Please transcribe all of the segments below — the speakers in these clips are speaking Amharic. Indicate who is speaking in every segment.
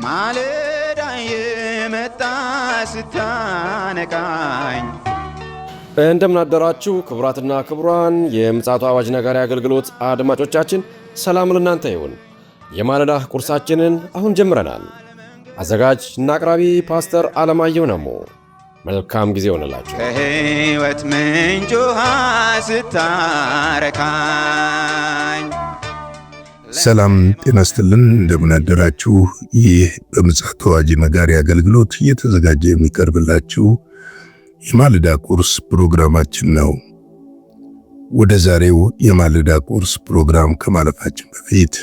Speaker 1: ማለዳ የመጣ ስታነቃኝ።
Speaker 2: እንደምን አደራችሁ ክቡራትና ክቡራን የምፅዓቱ አዋጅ ነጋሪ አገልግሎት አድማጮቻችን፣ ሰላም ለእናንተ ይሁን። የማለዳ ቁርሳችንን አሁን ጀምረናል። አዘጋጅ እና አቅራቢ ፓስተር አለማየሁ ነሞ። መልካም ጊዜ ሆነላችሁ።
Speaker 1: ከሕይወት ምንጭ ውሃ ስታረካኝ።
Speaker 3: ሰላም ጤና ይስጥልን፣ እንደምን አደራችሁ። ይህ በምፅዓቱ አዋጅ ነጋሪ አገልግሎት እየተዘጋጀ የሚቀርብላችሁ የማለዳ ቁርስ ፕሮግራማችን ነው። ወደ ዛሬው የማለዳ ቁርስ ፕሮግራም ከማለፋችን በፊት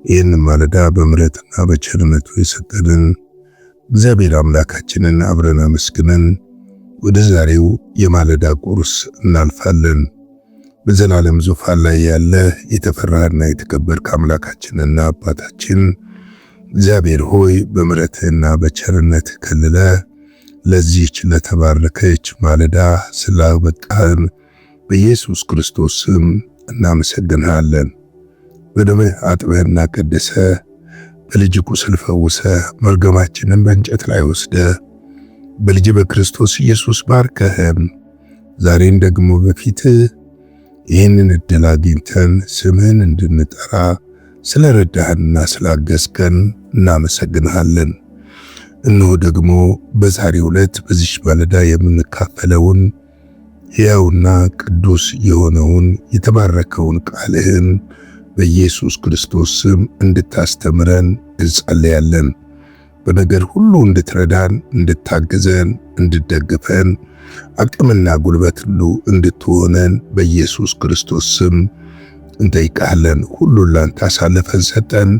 Speaker 3: ይህን ማለዳ በምሕረትና በቸርነቱ የሰጠንን እግዚአብሔር አምላካችንን አብረን አመስግነን ወደ ዛሬው የማለዳ ቁርስ እናልፋለን። በዘላለም ዙፋን ላይ ያለ የተፈራህና የተከበርክ አምላካችንና አባታችን እግዚአብሔር ሆይ በምሕረትህና በቸርነት ከልለ ለዚህች ለተባረከች ማለዳ ስላበቃህን በኢየሱስ ክርስቶስ ስም እናመሰግንሃለን። በደምህ አጥበህና ቀድሰህ በልጅ ቁስል ፈውሰህ መርገማችንን በእንጨት ላይ ወስደህ በልጅ በክርስቶስ ኢየሱስ ባርከህን ዛሬን ደግሞ በፊትህ ይህንን ዕድል አግኝተን ስምህን እንድንጠራ ስለረዳህንና ስላገዝከን እናመሰግንሃለን። እነሆ ደግሞ በዛሬው ዕለት በዚች ማለዳ የምንካፈለውን ሕያውና ቅዱስ የሆነውን የተባረከውን ቃልህን በኢየሱስ ክርስቶስ ስም እንድታስተምረን እንጸልያለን። በነገር ሁሉ እንድትረዳን፣ እንድታግዘን፣ እንድትደግፈን አቅምና ጉልበት ሁሉ እንድትሆነን በኢየሱስ ክርስቶስ ስም እንጠይቃለን። ሁሉን ላንተ አሳልፈን ሰጠን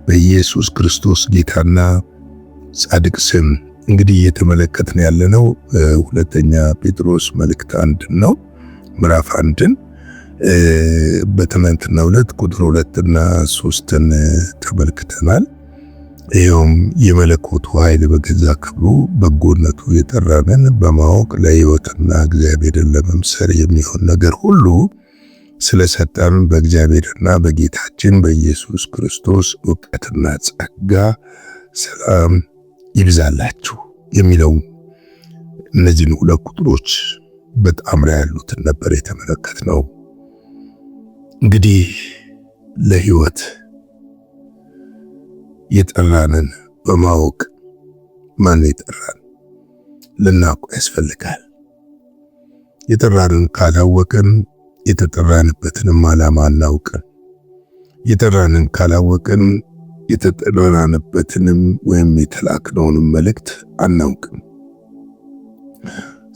Speaker 3: በኢየሱስ ክርስቶስ ጌታና ጻድቅ ስም። እንግዲህ እየተመለከትን ያለነው ሁለተኛ ጴጥሮስ መልእክት 1 ነው፣ ምዕራፍ 1ን በትናንትናው ዕለት ቁጥር 2 እና 3ን ተመልክተናል። ይኸውም የመለኮቱ ኃይል በገዛ ክብሩ በጎነቱ የጠራንን በማወቅ ለሕይወትና እግዚአብሔርን ለመምሰል የሚሆን ነገር ሁሉ ስለሰጠን በእግዚአብሔርና በጌታችን በኢየሱስ ክርስቶስ ዕውቀትና ጸጋ ሰላም ይብዛላችሁ የሚለው እነዚህን ሁለት ቁጥሮች በጣምራ ያሉትን ነበር የተመለከትነው። እንግዲህ ለሕይወት የጠራንን በማወቅ ማን የጠራን ልናውቅ ያስፈልጋል። የጠራንን ካላወቅን የተጠራንበትንም ዓላማ አናውቅን። የጠራንን ካላወቅን የተጠራንበትንም ወይም የተላክነውንም መልእክት አናውቅም።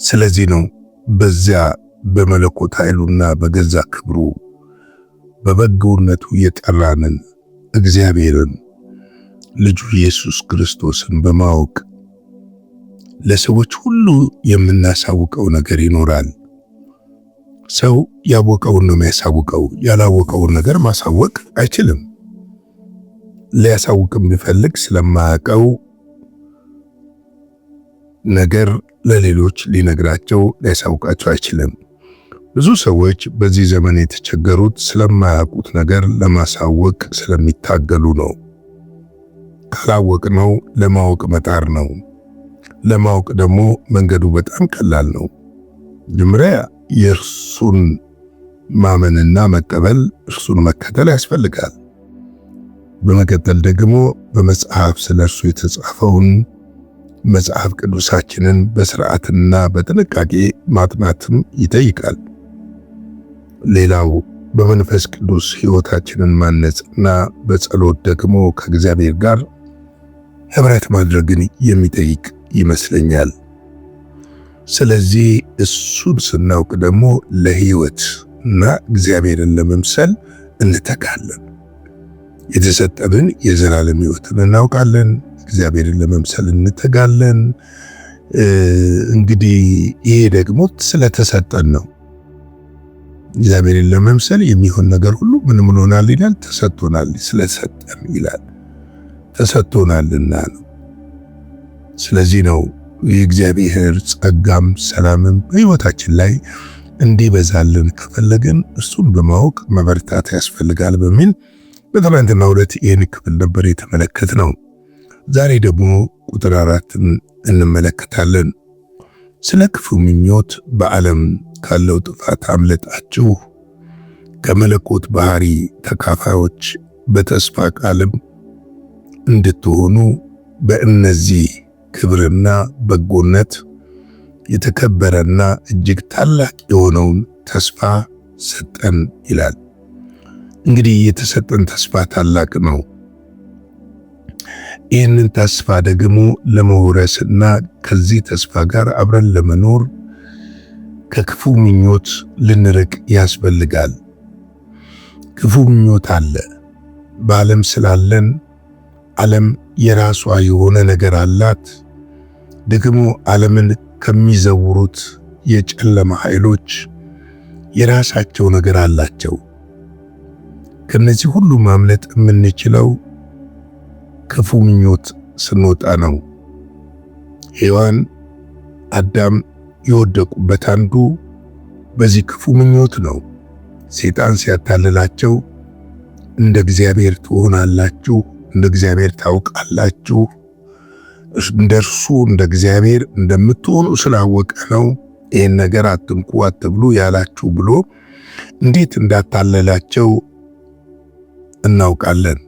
Speaker 3: ስለዚህ ነው በዚያ በመለኮት ኃይሉና በገዛ ክብሩ በበጎነቱ የጠራንን እግዚአብሔርን ልጁ ኢየሱስ ክርስቶስን በማወቅ ለሰዎች ሁሉ የምናሳውቀው ነገር ይኖራል። ሰው ያወቀውን ነው የሚያሳውቀው። ያላወቀውን ነገር ማሳወቅ አይችልም። ሊያሳውቅም ቢፈልግ ስለማያውቀው ነገር ለሌሎች ሊነግራቸው ሊያሳውቃቸው አይችልም። ብዙ ሰዎች በዚህ ዘመን የተቸገሩት ስለማያውቁት ነገር ለማሳወቅ ስለሚታገሉ ነው። ካላወቅነው ለማወቅ መጣር ነው። ለማወቅ ደግሞ መንገዱ በጣም ቀላል ነው። መጀመሪያ የእርሱን ማመንና መቀበል፣ እርሱን መከተል ያስፈልጋል። በመቀጠል ደግሞ በመጽሐፍ ስለ እርሱ የተጻፈውን መጽሐፍ ቅዱሳችንን በስርዓትና በጥንቃቄ ማጥናትም ይጠይቃል። ሌላው በመንፈስ ቅዱስ ሕይወታችንን ማነጽና በጸሎት ደግሞ ከእግዚአብሔር ጋር ኅብረት ማድረግን የሚጠይቅ ይመስለኛል። ስለዚህ እሱን ስናውቅ ደግሞ ለሕይወት እና እግዚአብሔርን ለመምሰል እንተጋለን። የተሰጠንን የዘላለም ሕይወትን እናውቃለን፣ እግዚአብሔርን ለመምሰል እንተጋለን። እንግዲህ ይሄ ደግሞ ስለተሰጠን ነው። እግዚአብሔርን ለመምሰል የሚሆን ነገር ሁሉ ምን ሆናል ይላል? ተሰጥቶናል። ስለሰጠን ይላል ተሰጥቶናልና ነው። ስለዚህ ነው የእግዚአብሔር ጸጋም ሰላምም በሕይወታችን ላይ እንዲበዛልን ከፈለግን እርሱን በማወቅ መበርታት ያስፈልጋል በሚል በትናንትናው ዕለት ይህን ክፍል ነበር የተመለከትነው። ዛሬ ደግሞ ቁጥር 4ን እንመለከታለን። ስለ ክፉ ምኞት በዓለም ካለው ጥፋት አምልጣችሁ ከመለኮት ባህሪ ተካፋዮች በተስፋ ቃልም እንድትሆኑ በእነዚህ ክብርና በጎነት የተከበረና እጅግ ታላቅ የሆነውን ተስፋ ሰጠን ይላል። እንግዲህ የተሰጠን ተስፋ ታላቅ ነው። ይህንን ተስፋ ደግሞ ለመውረስና ከዚህ ተስፋ ጋር አብረን ለመኖር ከክፉ ምኞት ልንርቅ ያስፈልጋል። ክፉ ምኞት አለ። በዓለም ስላለን ዓለም የራሷ የሆነ ነገር አላት። ደግሞ ዓለምን ከሚዘውሩት የጨለማ ኃይሎች የራሳቸው ነገር አላቸው። ከነዚህ ሁሉ ማምለጥ የምንችለው ክፉ ምኞት ስንወጣ ነው። ሔዋን አዳም የወደቁበት አንዱ በዚህ ክፉ ምኞት ነው። ሰይጣን ሲያታልላቸው እንደ እግዚአብሔር ትሆናላችሁ፣ እንደ እግዚአብሔር ታውቃላችሁ፣ እንደርሱ እንደ እግዚአብሔር እንደምትሆኑ ስላወቀ ነው ይህን ነገር አትንኩ አትብሉ ያላችሁ ብሎ እንዴት እንዳታለላቸው እናውቃለን።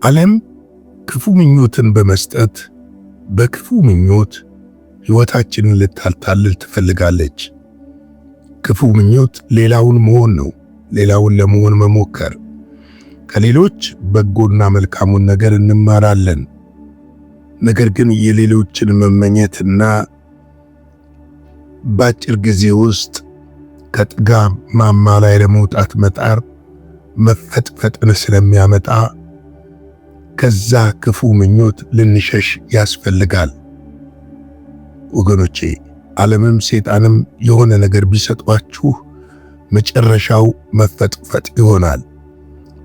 Speaker 3: ዓለም ክፉ ምኞትን በመስጠት በክፉ ምኞት ሕይወታችንን ልታታልል ትፈልጋለች። ክፉ ምኞት ሌላውን መሆን ነው፣ ሌላውን ለመሆን መሞከር። ከሌሎች በጎና መልካሙን ነገር እንማራለን። ነገር ግን የሌሎችን መመኘትና በአጭር ጊዜ ውስጥ ከጥጋብ ማማ ላይ ለመውጣት መጣር መፈጥፈጥን ስለሚያመጣ ከዛ ክፉ ምኞት ልንሸሽ ያስፈልጋል። ወገኖቼ ዓለምም ሰይጣንም የሆነ ነገር ቢሰጧችሁ መጨረሻው መፈጥፈጥ ይሆናል።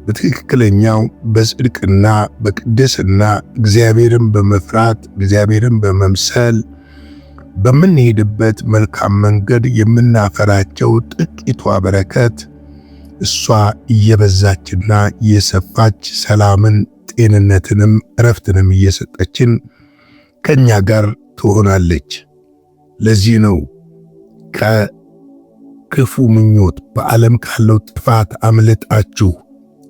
Speaker 3: በትክክለኛው በጽድቅና በቅድስና እግዚአብሔርን በመፍራት እግዚአብሔርን በመምሰል በምንሄድበት መልካም መንገድ የምናፈራቸው ጥቂቷ በረከት እሷ እየበዛችና እየሰፋች ሰላምን፣ ጤንነትንም እረፍትንም እየሰጠችን ከኛ ጋር ትሆናለች። ለዚህ ነው ከክፉ ምኞት በዓለም ካለው ጥፋት አምልጣችሁ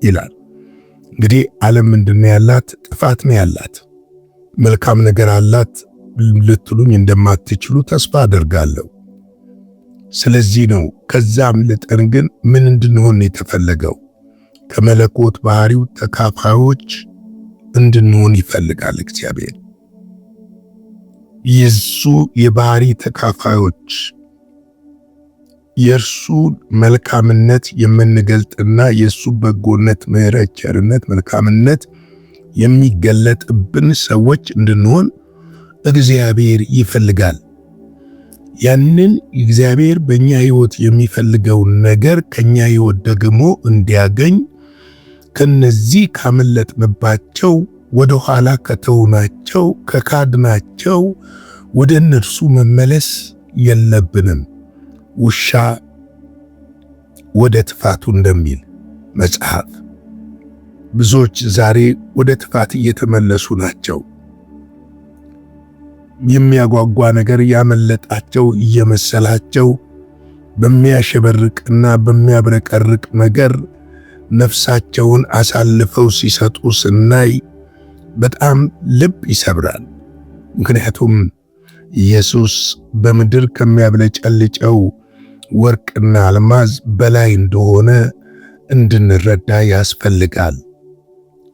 Speaker 3: ይላል። እንግዲህ ዓለም ምንድነው ያላት? ጥፋት ነው ያላት። መልካም ነገር አላት ልትሉኝ እንደማትችሉ ተስፋ አደርጋለሁ። ስለዚህ ነው ከዛ አምልጠን ግን ምን እንድንሆን የተፈለገው? ከመለኮት ባህሪው ተካፋዮች እንድንሆን ይፈልጋል እግዚአብሔር። የሱ የባህሪ ተካፋዮች የእርሱ መልካምነት የምንገልጥና የሱ በጎነት፣ ምሕረት፣ ቸርነት፣ መልካምነት የሚገለጥብን ሰዎች እንድንሆን እግዚአብሔር ይፈልጋል። ያንን እግዚአብሔር በእኛ ሕይወት የሚፈልገውን ነገር ከኛ ሕይወት ደግሞ እንዲያገኝ ከነዚህ ካመለጥንባቸው ወደ ኋላ ከተውናቸው ከካድናቸው ወደ እነርሱ መመለስ የለብንም። ውሻ ወደ ጥፋቱ እንደሚል መጽሐፍ ብዙዎች ዛሬ ወደ ጥፋት እየተመለሱ ናቸው። የሚያጓጓ ነገር ያመለጣቸው እየመሰላቸው በሚያሸበርቅና በሚያብረቀርቅ ነገር ነፍሳቸውን አሳልፈው ሲሰጡ ስናይ በጣም ልብ ይሰብራል። ምክንያቱም ኢየሱስ በምድር ከሚያብለጨልጨው ወርቅና አልማዝ በላይ እንደሆነ እንድንረዳ ያስፈልጋል።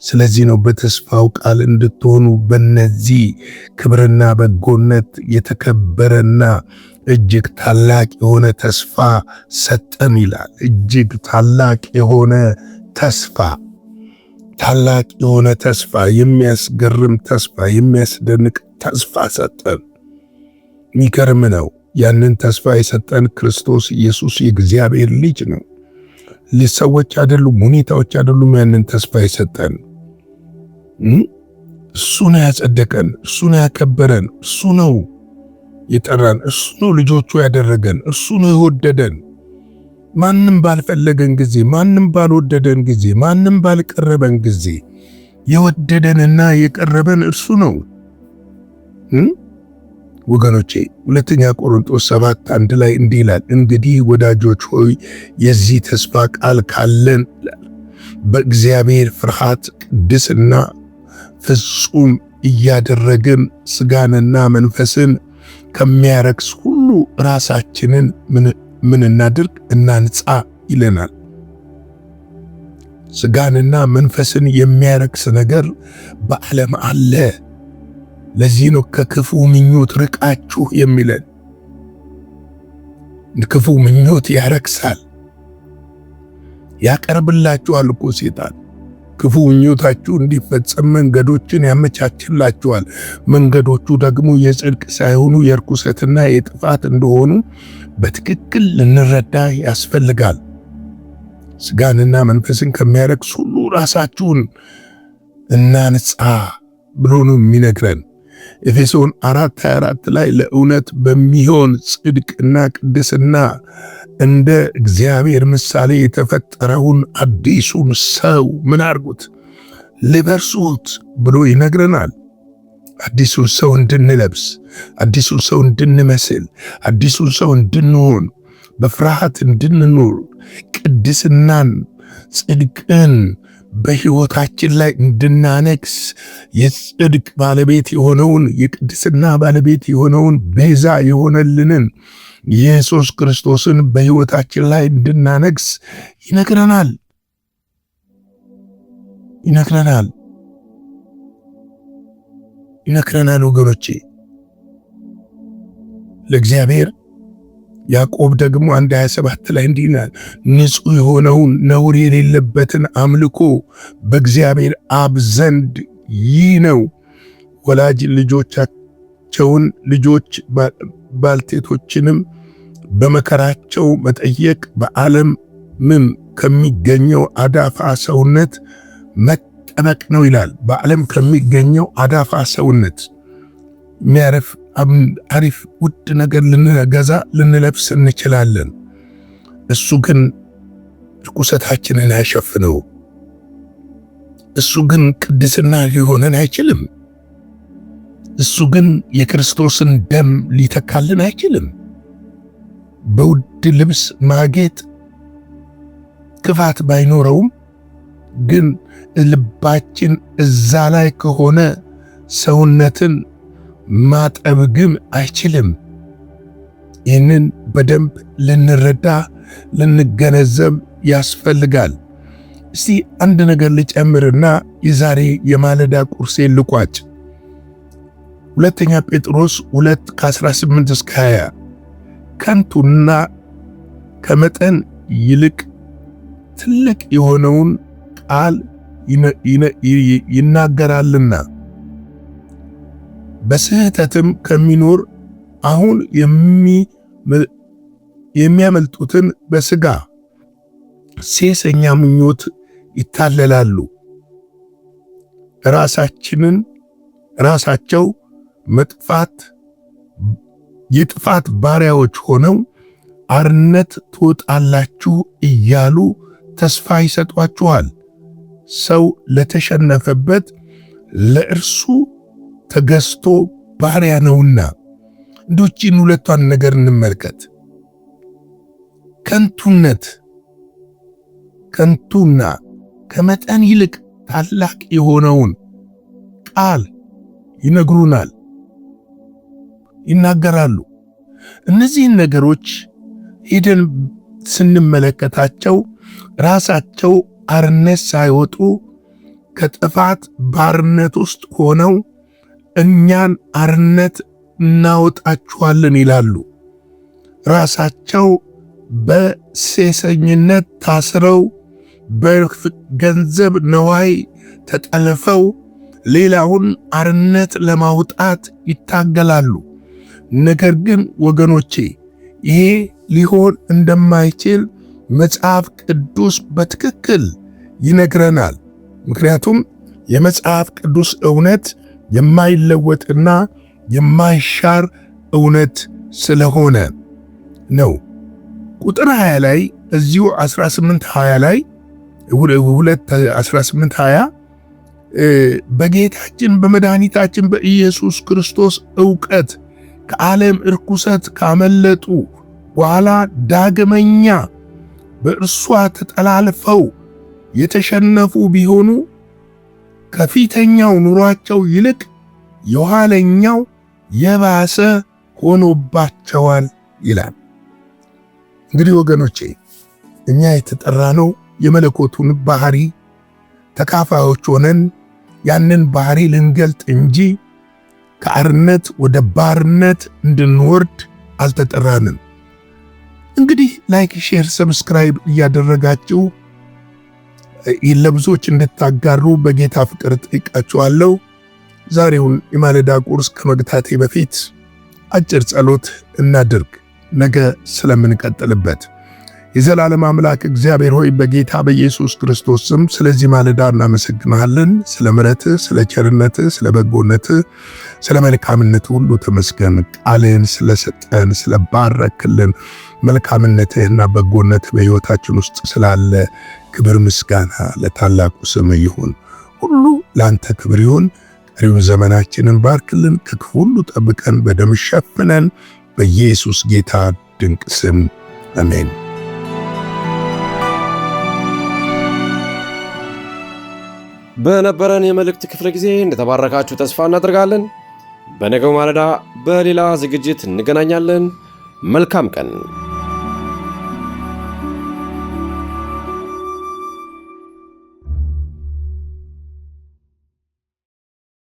Speaker 3: ስለዚህ ነው በተስፋው ቃል እንድትሆኑ በነዚህ ክብርና በጎነት የተከበረና እጅግ ታላቅ የሆነ ተስፋ ሰጠን ይላል። እጅግ ታላቅ የሆነ ተስፋ፣ ታላቅ የሆነ ተስፋ፣ የሚያስገርም ተስፋ፣ የሚያስደንቅ ተስፋ ሰጠን። የሚገርም ነው። ያንን ተስፋ የሰጠን ክርስቶስ ኢየሱስ የእግዚአብሔር ልጅ ነው። ሰዎች አይደሉም፣ ሁኔታዎች አይደሉም። ያንን ተስፋ የሰጠን እሱ ነው። ያጸደቀን እሱ ነው። ያከበረን እሱ ነው። የጠራን እሱ ነው። ልጆቹ ያደረገን እሱ ነው። የወደደን ማንም ባልፈለገን ጊዜ፣ ማንም ባልወደደን ጊዜ፣ ማንም ባልቀረበን ጊዜ የወደደንና የቀረበን እርሱ ነው። ወገኖቼ ሁለተኛ ቆሮንቶስ 7:1 ላይ እንዲህ ይላል፣ እንግዲህ ወዳጆች ሆይ የዚህ ተስፋ ቃል ካለን በእግዚአብሔር ፍርሃት ቅድስና ፍጹም እያደረግን ስጋንና መንፈስን ከሚያረክስ ሁሉ ራሳችንን ምን እናድርግ? እናንጻ ይለናል። ስጋንና መንፈስን የሚያረክስ ነገር በዓለም አለ። ለዚህ ነው ከክፉ ምኞት ርቃችሁ የሚለን። ክፉ ምኞት ያረክሳል፣ ያቀርብላችኋል እኮ ሰይጣን። ክፉ ምኞታችሁ እንዲፈጸም መንገዶችን ያመቻችላችኋል። መንገዶቹ ደግሞ የጽድቅ ሳይሆኑ የርኩሰትና የጥፋት እንደሆኑ በትክክል ልንረዳ ያስፈልጋል። ስጋንና መንፈስን ከሚያረክስ ሁሉ ራሳችሁን እናንጻ ብሎ ነው የሚነግረን። ኤፌሶን 4:24 ላይ ለእውነት በሚሆን ጽድቅና ቅድስና እንደ እግዚአብሔር ምሳሌ የተፈጠረውን አዲሱን ሰው ምን አርጉት? ልበሱት ብሎ ይነግረናል። አዲሱን ሰው እንድንለብስ፣ አዲሱን ሰው እንድንመስል፣ አዲሱን ሰው እንድንሆን፣ በፍርሃት እንድንኖር፣ ቅድስናን፣ ጽድቅን በሕይወታችን ላይ እንድናነግስ የጽድቅ ባለቤት የሆነውን የቅድስና ባለቤት የሆነውን ቤዛ የሆነልንን ኢየሱስ ክርስቶስን በሕይወታችን ላይ እንድናነግስ ይነግረናል። ወገኖቼ ለእግዚአብሔር ያዕቆብ ደግሞ 1:27 ላይ እንዲህ ይላል፣ ንጹሕ የሆነውን ነውር የሌለበትን አምልኮ በእግዚአብሔር አብ ዘንድ ይህ ነው። ወላጅ ልጆቻቸውን ልጆች ባልቴቶችንም በመከራቸው መጠየቅ፣ በዓለምም ከሚገኘው አዳፋ ሰውነት መጠበቅ ነው ይላል። በዓለም ከሚገኘው አዳፋ ሰውነት የሚያረፍ አሪፍ ውድ ነገር ልንገዛ ልንለብስ እንችላለን። እሱ ግን ርኩሰታችንን አይሸፍነው። እሱ ግን ቅድስና ሊሆነን አይችልም። እሱ ግን የክርስቶስን ደም ሊተካልን አይችልም። በውድ ልብስ ማጌጥ ክፋት ባይኖረውም ግን ልባችን እዛ ላይ ከሆነ ሰውነትን ማጠብ ግን አይችልም። ይህንን በደንብ ልንረዳ ልንገነዘብ ያስፈልጋል። እስቲ አንድ ነገር ልጨምርና የዛሬ የማለዳ ቁርሴን ልቋጭ። ሁለተኛ ጴጥሮስ 2:18-20 ከንቱና ከመጠን ይልቅ ትልቅ የሆነውን ቃል ይናገራልና በስህተትም ከሚኖር አሁን የሚያመልጡትን በሥጋ ሴሰኛ ምኞት ይታለላሉ። ራሳቸው የጥፋት ባሪያዎች ሆነው አርነት ትወጣላችሁ እያሉ ተስፋ ይሰጧችኋል። ሰው ለተሸነፈበት ለእርሱ ተገዝቶ ባሪያ ነውና። እንዶችን ሁለቷን ነገር እንመልከት። ከንቱና ከመጠን ይልቅ ታላቅ የሆነውን ቃል ይነግሩናል፣ ይናገራሉ። እነዚህን ነገሮች ሄደን ስንመለከታቸው ራሳቸው አርነት ሳይወጡ ከጥፋት ባርነት ውስጥ ሆነው እኛን አርነት እናወጣችኋለን ይላሉ። ራሳቸው በሴሰኝነት ታስረው በገንዘብ ነዋይ ተጠልፈው ሌላውን አርነት ለማውጣት ይታገላሉ። ነገር ግን ወገኖቼ ይሄ ሊሆን እንደማይችል መጽሐፍ ቅዱስ በትክክል ይነግረናል። ምክንያቱም የመጽሐፍ ቅዱስ እውነት የማይለወጥና የማይሻር እውነት ስለሆነ ነው። ቁጥር 20 ላይ እዚሁ 18:20 ላይ 2:18:20 በጌታችን በመድኃኒታችን በኢየሱስ ክርስቶስ ዕውቀት ከዓለም እርኩሰት ካመለጡ በኋላ ዳግመኛ በእርሷ ተጠላልፈው የተሸነፉ ቢሆኑ ከፊተኛው ኑሯቸው ይልቅ የኋለኛው የባሰ ሆኖባቸዋል ይላል። እንግዲህ ወገኖቼ እኛ የተጠራነው የመለኮቱን ባህሪ ተካፋዮች ሆነን ያንን ባህሪ ልንገልጥ እንጂ ከአርነት ወደ ባርነት እንድንወርድ አልተጠራንም። እንግዲህ ላይክ፣ ሼር፣ ሰብስክራይብ እያደረጋችሁ ለብዙዎች እንድታጋሩ በጌታ ፍቅር ጠይቃችኋለሁ። ዛሬውን የማለዳ ቁርስ ከመግታቴ በፊት አጭር ጸሎት እናድርግ፣ ነገ ስለምንቀጥልበት። የዘላለም አምላክ እግዚአብሔር ሆይ በጌታ በኢየሱስ ክርስቶስ ስም ስለዚህ ማለዳ እናመሰግናለን። ስለ ምሕረትህ፣ ስለ ቸርነትህ፣ ስለ በጎነትህ፣ ስለ መልካምነትህ ሁሉ ተመስገን። ቃልህን ስለሰጠን፣ ስለባረክልን፣ መልካምነትህና በጎነትህ በሕይወታችን ውስጥ ስላለ ክብር ምስጋና ለታላቁ ስም ይሁን። ሁሉ ለአንተ ክብር ይሁን። ቀሪውን ዘመናችንን ባርክልን፣ ከክፉ ሁሉ ጠብቀን፣ በደም ሸፍነን፣ በኢየሱስ ጌታ ድንቅ ስም አሜን።
Speaker 2: በነበረን የመልእክት ክፍለ ጊዜ እንደተባረካችሁ ተስፋ እናደርጋለን። በነገው ማለዳ በሌላ ዝግጅት እንገናኛለን። መልካም ቀን።